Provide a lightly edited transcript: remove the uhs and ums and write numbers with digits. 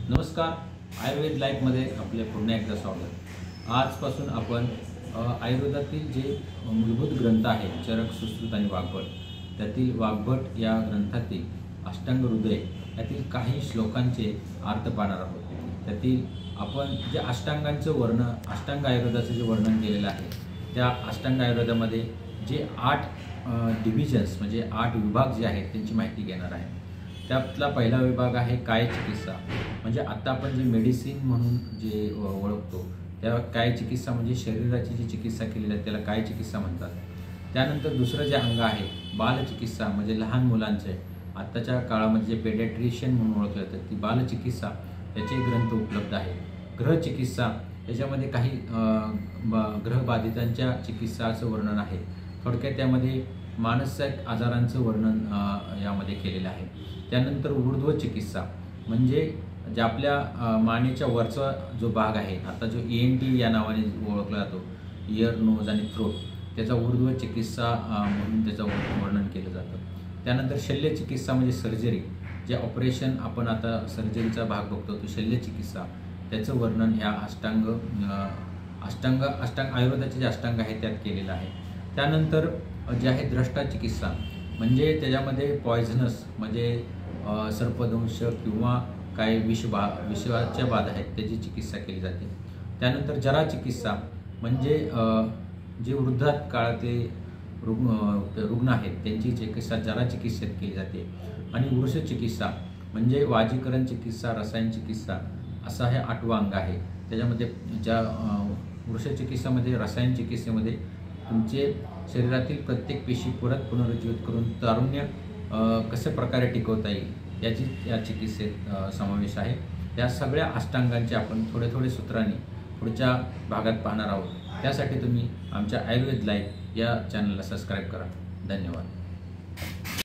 नमस्कार, आयुर्वेद लाईफमध्ये आपले पुन्हा एकदा स्वागत। आजपासून आपण आयुर्वेदातील जे मूलभूत ग्रंथ आहे चरक, सुश्रुत आणि वाग्भट, त्यातील वाग्भट या ग्रंथातील अष्टांग हृदय यातील काही श्लोकांचे अर्थ पाहणार आहोत। त्यातील आपण जे अष्टांगांचं अष्टांग आयुर्वेदाचं जे वर्णन केलेलं आहे, त्या अष्टांग आयुर्वेदामध्ये जे 8 डिव्हिजन्स म्हणजे 8 विभाग जे आहेत त्यांची माहिती घेणार आहे। त्यातला पहिला विभाग आहे काय चिकित्सा, म्हणजे आता आपण जे मेडिसिन म्हणून जे ओळखतो त्या काय चिकित्सा म्हणजे शरीराची जी चिकित्सा केलेली आहे त्याला काय चिकित्सा म्हणतात। त्यानंतर दुसरं जे अंग आहे बालचिकित्सा, म्हणजे लहान मुलांचे आत्ताच्या काळामध्ये जे पेडियाट्रिशियन म्हणून ओळखलं जातं ती बालचिकित्सा, याचे ग्रंथ उपलब्ध आहे। ग्रहचिकित्सा, याच्यामध्ये काही ग्रहबाधितांच्या चिकित्साचं वर्णन आहे। थोडक्यात त्यामध्ये मानसिक आजारांचं वर्णन यामध्ये केलेलं आहे। त्यानंतर ऊर्ध्व चिकित्सा, म्हणजे जे आपल्या मानेच्या वरचा जो भाग आहे, आता जो ENT या नावाने ओळखला जातो, इयर, नोज आणि थ्रोट, त्याचा ऊर्ध्व चिकित्सा म्हणून त्याचं वर्णन केलं जातं। त्यानंतर शल्यचिकित्सा म्हणजे सर्जरी, जे ऑपरेशन आपण आता सर्जरीचा भाग बघतो तो शल्यचिकित्सा, त्याचं वर्णन ह्या अष्टांग आयुर्वेदाचे जे अष्टांग आहे त्यात केलेलं आहे। त्यानंतर जे आहे द्रष्टा चिकित्सा, म्हणजे त्याच्यामध्ये पॉयझनस म्हणजे सर्पदंश किंवा काही विषाच्या बाधा आहेत त्याची चिकित्सा केली जाते। त्यानंतर जरा चिकित्सा, म्हणजे जे वृद्धात काळातले रुग्ण आहेत त्यांची चिकित्सा जरा चिकित्सेत केली जाते। आणि वृष चिकित्सा, म्हणजे वाजीकरण चिकित्सा, रसायन चिकित्सा, असा हे 8वं अंग आहे। त्याच्यामध्ये ज्या वृष चिकित्सामध्ये, रसायन चिकित्सेमध्ये तुमचे शरीरातील प्रत्येक पेशी परत पुनरुज्जीवित करून तारुण्य कशा प्रकारे टिकवता येईल याची या चिकित्सेत समावेश आहे। या सगळ्या अष्टांगांचे आपण थोडे सूत्रांनी पुढच्या भागात पाहणार आहोत। त्यासाठी तुम्ही आमच्या आयुर्वेद लाईव्ह या चॅनलला सबस्क्राईब करा। धन्यवाद।